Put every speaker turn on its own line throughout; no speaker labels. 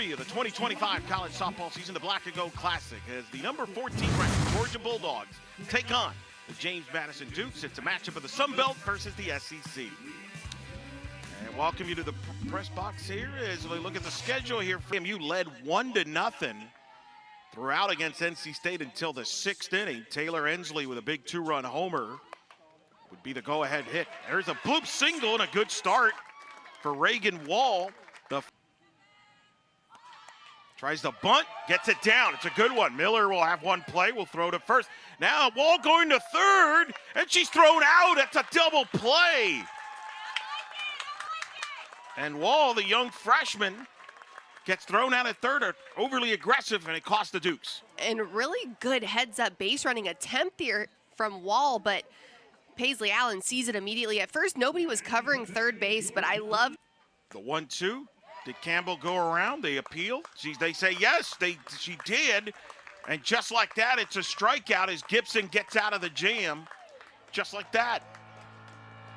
3 of the 2025 college softball season, the Black and Gold Classic, as the number 14 ranked Georgia Bulldogs take on the James Madison Dukes. It's a matchup of the Sun Belt versus the SEC. And welcome you to the press box here as we look at the schedule here. FAMU led 1-0 throughout against NC State until the 6th inning. Taylor Ensley with a big 2-run homer would be the go-ahead hit. There's a bloop single and a good start for Reagan Wall. Tries to bunt, gets it down. It's a good one. Miller will have one play. Will throw to first. Now Wall going to third, and she's thrown out. It's a double play. And Wall, the young freshman, gets thrown out at third, overly aggressive, and it cost the Dukes.
And really good heads-up base running attempt here from Wall, but Paisley Allen sees it immediately. At first, nobody was covering third base, but I love
the 1-2. Did Campbell go around? They appeal. They say yes, she did. And just like that, it's a strikeout as Gibson gets out of the jam. Just like that.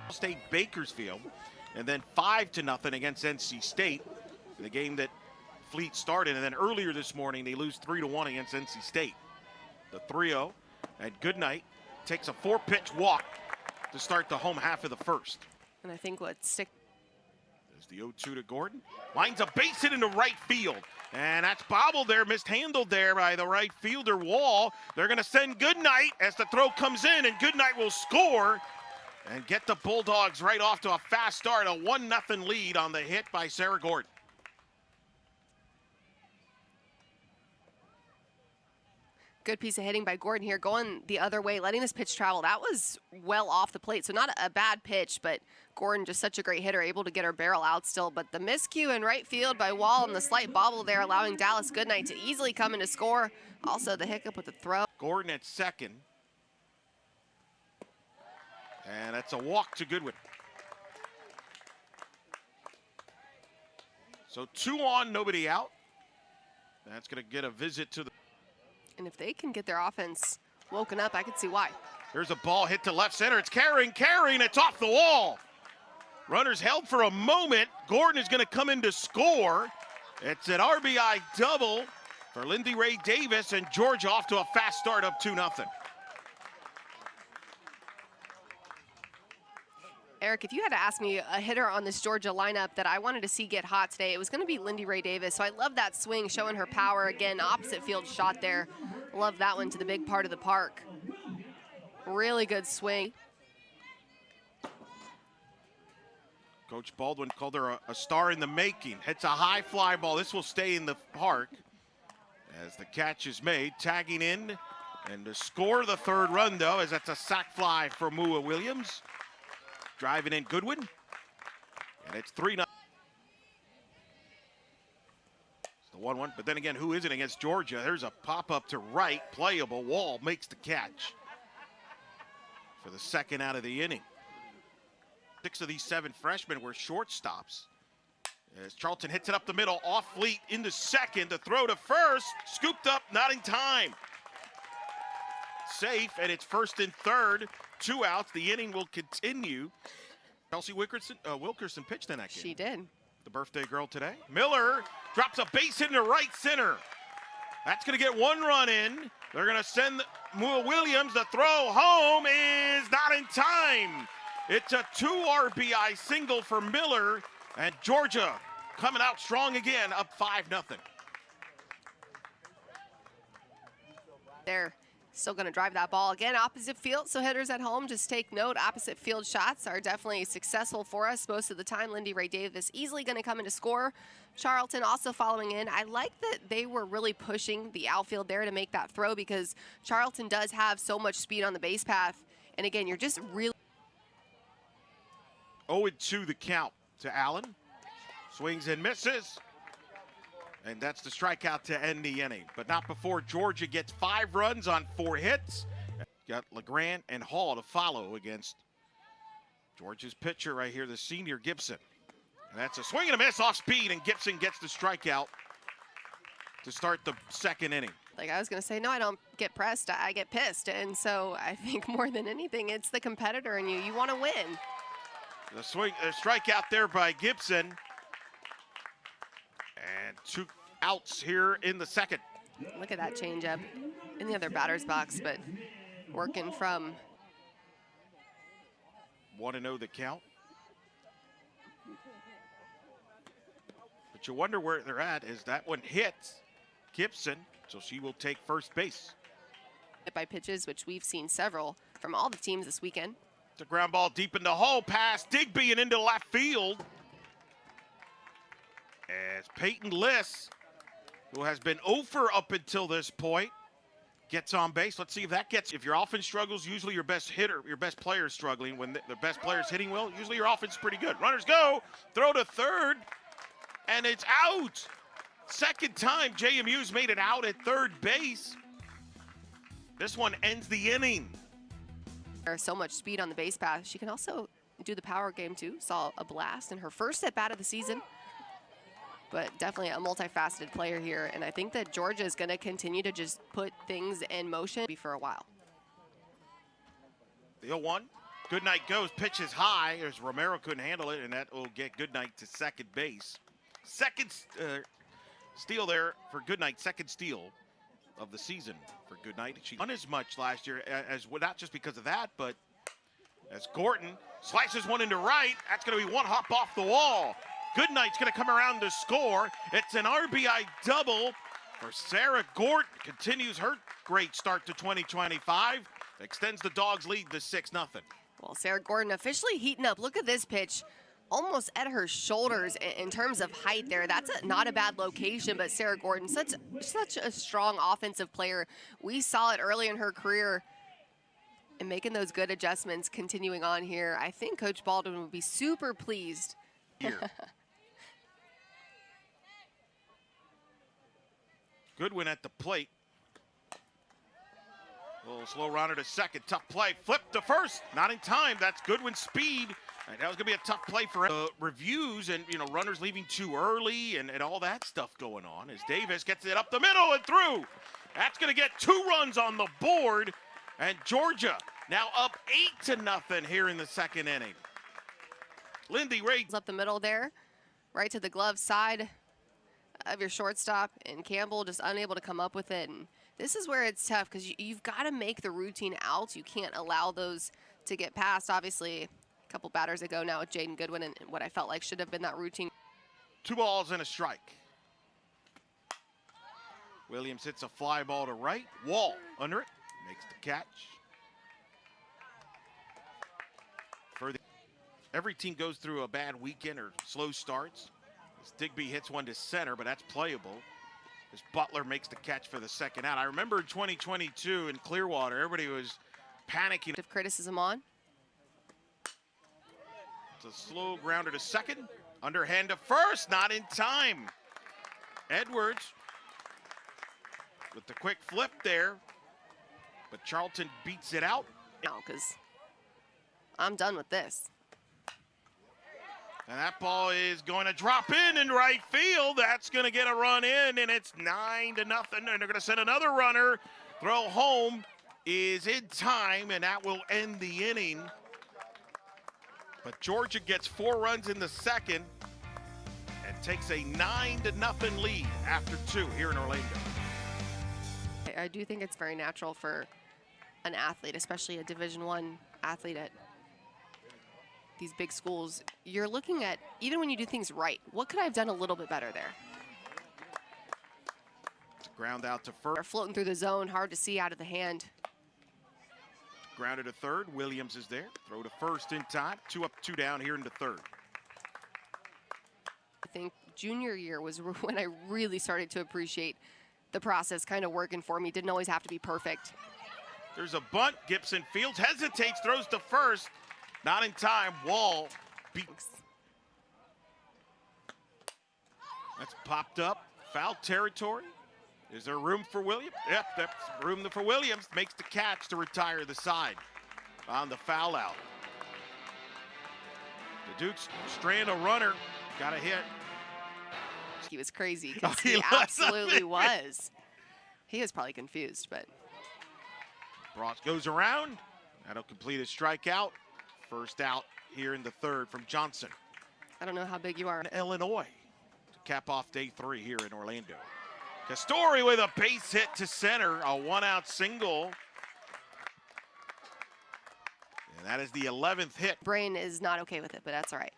State Bakersfield. And then 5-0 against NC State in the game that Fleet started. And then earlier this morning, they lose 3-1 against NC State. The 3-0 and Goodnight takes a 4-pitch walk to start the home half of the first.
And I think what's sick.
The 0-2 to Gordon. Lines a base hit into right field. And that's bobbled there, mishandled there by the right fielder, Wall. They're going to send Goodnight as the throw comes in, and Goodnight will score and get the Bulldogs right off to a fast start, a 1-0 lead on the hit by Sarah Gordon.
Good piece of hitting by Gordon here, going the other way, letting this pitch travel. That was well off the plate, so not a bad pitch, but Gordon just such a great hitter, able to get her barrel out still. But the miscue in right field by Wall and the slight bobble there, allowing Dallas Goodnight to easily come in to score. Also the hiccup with the throw.
Gordon at second. And that's a walk to Goodwin. So 2 on, nobody out. That's going to get a visit to the...
And if they can get their offense woken up, I could see why.
There's a ball hit to left center. It's carrying, it's off the wall. Runners held for a moment. Gordon is going to come in to score. It's an RBI double for Lindy Ray Davis, and Georgia off to a fast start, up 2-0.
Eric, if you had to ask me a hitter on this Georgia lineup that I wanted to see get hot today, it was going to be Lindy Ray Davis. So I love that swing, showing her power. Again, opposite field shot there. Love that one to the big part of the park. Really good swing.
Coach Baldwin called her a star in the making. Hits a high fly ball. This will stay in the park as the catch is made. Tagging in and to score the third run, though, as that's a sac fly for Mua Williams. Driving in Goodwin, and it's 3-0. It's the 1-1, but then again, who isn't against Georgia? There's a pop-up to right, playable. Wall makes the catch for the second out of the inning. 6 of these 7 freshmen were shortstops. As Charlton hits it up the middle, off Fleet into second, to throw to first, scooped up, not in time. Safe, and it's first and third, 2 outs. The inning will continue. Chelsea Wilkerson pitched in that game.
She did.
The birthday girl today. Miller drops a base hit into right center. That's going to get 1 run in. They're going to send Mua Williams. The throw home is not in time. It's a 2 RBI single for Miller, and Georgia coming out strong again, up 5-0.
There. Still going to drive that ball again opposite field, so hitters at home just take note. Opposite field shots are definitely successful for us most of the time. Lindy Ray Davis easily going to come in to score. Charlton also following in. I like that they were really pushing the outfield there to make that throw, because Charlton does have so much speed on the base path. And again, you're just really
0-2 the count to Allen. Swings and misses. And that's the strikeout to end the inning, but not before Georgia gets 5 runs on 4 hits. Got LeGrand and Hall to follow against Georgia's pitcher right here, the senior Gibson. And that's a swing and a miss off speed, and Gibson gets the strikeout to start the second inning.
Like I was going to say, no, I don't get pressed, I get pissed. And so I think more than anything, it's the competitor in you. You want to win.
The swing, strikeout there by Gibson. And outs here in the second.
Look at that changeup in the other batter's box, but working from
1-0 the count. But you wonder where they're at as that one hits Gibson, so she will take first base.
by pitches, which we've seen several from all the teams this weekend.
The ground ball deep in the hole, past Digby and into left field. As Peyton Liss, who has been over up until this point, gets on base. Let's see if that gets. If your offense struggles, usually your best hitter, your best player is struggling. When the best player is hitting well, usually your offense is pretty good. Runners go, throw to third, and it's out. Second time JMU's made it out at third base. This one ends the inning.
There's so much speed on the base path. She can also do the power game too. Saw a blast in her first at bat of the season. But definitely a multifaceted player here. And I think that Georgia is going to continue to just put things in motion for a while.
The 0-1. Goodnight goes, pitches high as Romero couldn't handle it, and that will get Goodnight to second base. Second steal there for Goodnight, second steal of the season for Goodnight. She won as much last year as not just because of that, but as Gorton slices one into right, that's going to be one hop off the wall. Goodnight's going to come around to score. It's an RBI double for Sarah Gorton. Continues her great start to 2025. Extends the Dogs' lead to 6-0.
Well, Sarah Gordon officially heating up. Look at this pitch. Almost at her shoulders in terms of height there. That's not a bad location, but Sarah Gordon, such a strong offensive player. We saw it early in her career and making those good adjustments continuing on here. I think Coach Baldwin would be super pleased.
Here. Goodwin at the plate. A little slow runner to second. Tough play. Flip to first. Not in time. That's Goodwin's speed. And that was going to be a tough play for reviews and, runners leaving too early and all that stuff going on as Davis gets it up the middle and through. That's going to get 2 runs on the board. And Georgia now up 8-0 here in the second inning. Lindy Ray
Up the middle there, right to the glove side of your shortstop, and Campbell just unable to come up with it. And this is where it's tough because you've got to make the routine outs. You can't allow those to get past. Obviously, a couple batters ago now with Jaden Goodwin and what I felt like should have been that routine.
2 balls and a strike. Williams hits a fly ball to right. Wall under it. Makes the catch. Every team goes through a bad weekend or slow starts. As Digby hits one to center, but that's playable. As Butler makes the catch for the second out. I remember in 2022 in Clearwater, everybody was panicking.
Criticism on.
It's a slow grounder to second. Underhand to first, not in time. Edwards with the quick flip there. But Charlton beats it out.
Now, because I'm done with this.
And that ball is going to drop in right field. That's going to get a run in, and it's 9-0. And they're going to send another runner. Throw home is in time, and that will end the inning. But Georgia gets 4 runs in the second and takes a 9-0 lead after 2 here in Orlando.
I do think it's very natural for an athlete, especially a Division I athlete at these big schools. You're looking at, even when you do things right, what could I have done a little bit better there?
Ground out to first.
They're floating through the zone, hard to see out of the hand.
Grounded to third. Williams is there. Throw to first in time. 2 up, 2 down here into third.
I think junior year was when I really started to appreciate the process kind of working for me. Didn't always have to be perfect.
There's a bunt. Gibson fields, hesitates, throws to first. Not in time. Wall beats. That's popped up. Foul territory. Is there room for Williams? Yep, that's room for Williams. Makes the catch to retire the side on the foul out. The Dukes strand a runner. Got a hit.
He was crazy because he absolutely was. He was probably confused, but.
Ross goes around. That'll complete his strikeout. First out here in the third from Johnson.
I don't know how big you are.
Illinois. to cap off day 3 here in Orlando. Castori with a base hit to center, a 1-out single. And that is the 11th hit.
Brain is not okay with it, but that's all right.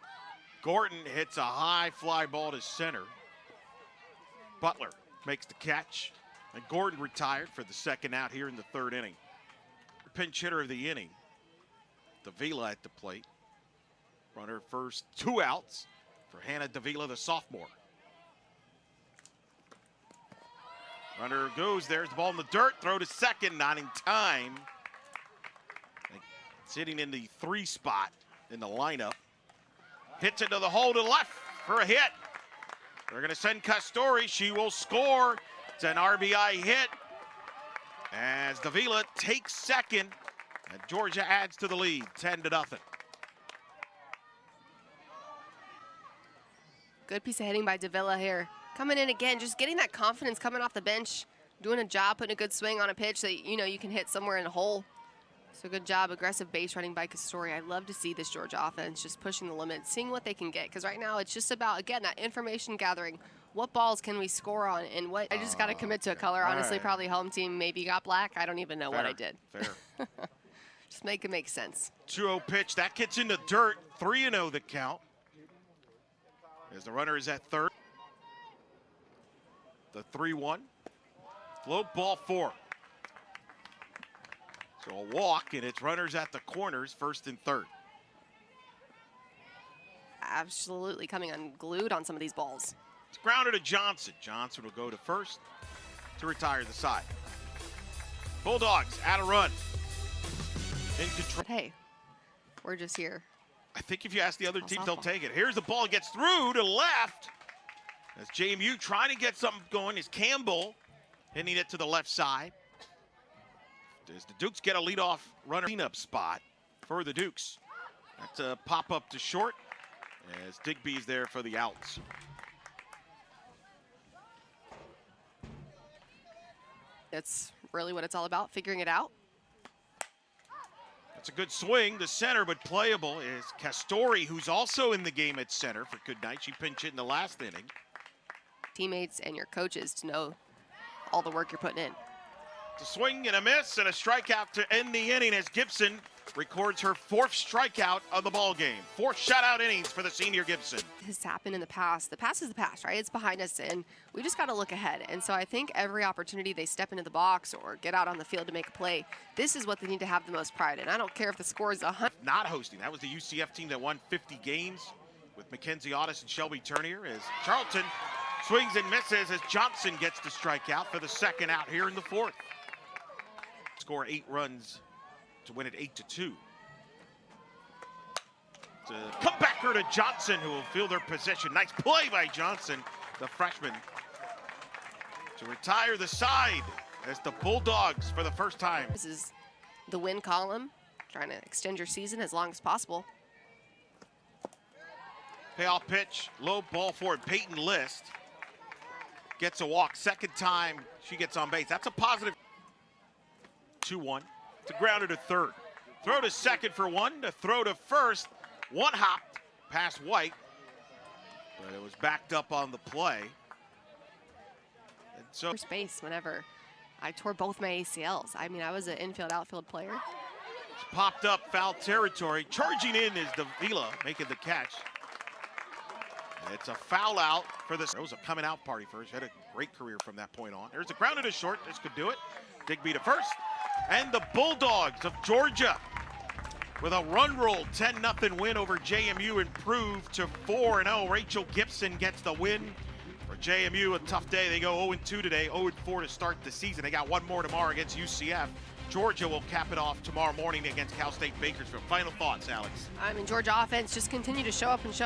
Gordon hits a high fly ball to center. Butler makes the catch. And Gordon retired for the 2nd out here in the 3rd inning. Pinch hitter of the inning. Davila at the plate. Runner first, 2 outs for Hannah Davila, the sophomore. Runner goes, there's the ball in the dirt, throw to second, not in time. Sitting in the 3 spot in the lineup. Hits into the hole to left for a hit. They're going to send Castori. She will score. It's an RBI hit as Davila takes second. And Georgia adds to the lead, 10-0.
Good piece of hitting by Davila here. Coming in again, just getting that confidence coming off the bench, doing a job, putting a good swing on a pitch that you can hit somewhere in a hole. So good job, aggressive base running by Castori. I love to see this Georgia offense just pushing the limits, seeing what they can get. Because right now it's just about, again, that information gathering. What balls can we score on and what? I just got to commit to a color. Honestly,
right.
Probably home team maybe got black. I don't even know what I did.
Fair.
Just make it make sense.
2-0 pitch. That gets in the dirt. 3-0 the count. As the runner is at third. The 3-1. Float ball 4. So a walk, and it's runners at the corners, 1st and 3rd.
Absolutely coming unglued on some of these balls.
It's grounded to Johnson. Johnson will go to first to retire the side. Bulldogs add a run. In control.
But hey, we're just here.
I think if you ask the other team, they'll
Softball.
take it. Here's the ball, gets through to left. As JMU trying to get something going is Campbell hitting it to the left side. Does the Dukes get a leadoff runner cleanup spot for the Dukes? That's a pop up to short as Digby's there for the outs.
That's really what it's all about, figuring it out.
That's a good swing to center, but playable is Castori, who's also in the game at center for good night. She pinch hit in the last inning.
Teammates and your coaches to know all the work you're putting in.
It's a swing and a miss and a strikeout to end the inning as Gibson records her 4th strikeout of the ball game. 4 shutout innings for the senior Gibson.
Has happened in the past. The past is the past, right? It's behind us, and we just got to look ahead. And so I think every opportunity they step into the box or get out on the field to make a play, this is what they need to have the most pride in. I don't care if the score is 100.
Not hosting. That was the UCF team that won 50 games with Mackenzie Audis and Shelby Turnier as Charlton swings and misses as Johnson gets the strikeout for the 2nd out here in the 4th. Score 8 runs to win it 8-2. It's a comebacker to Johnson, who will field their position. Nice play by Johnson, the freshman, to retire the side as the Bulldogs for the first time.
This is the win column, trying to extend your season as long as possible.
Payoff pitch, low ball forward. Peyton List gets a walk. 2nd time she gets on base. That's a positive. 2-1. To grounder to 3rd. Throw to 2nd for 1. To throw to 1st. 1 hop past White. But it was backed up on the play. And so
First base whenever I tore both my ACLs. I mean, I was an infield, outfield player.
it's popped up foul territory. Charging in is Davila making the catch. And it's a foul out for this. It was a coming out party for her. She had a great career from that point on. There's a grounder to short. This could do it. Digby to first. And the Bulldogs of Georgia with a run roll 10-0 win over JMU improved to 4-0. Rachel Gibson gets the win for JMU. A tough day. They go 0-2 today, 0-4 to start the season. They got one more tomorrow against UCF. Georgia will cap it off tomorrow morning against Cal State Bakersfield. Final thoughts, Alex?
I mean, Georgia offense just continue to show up and show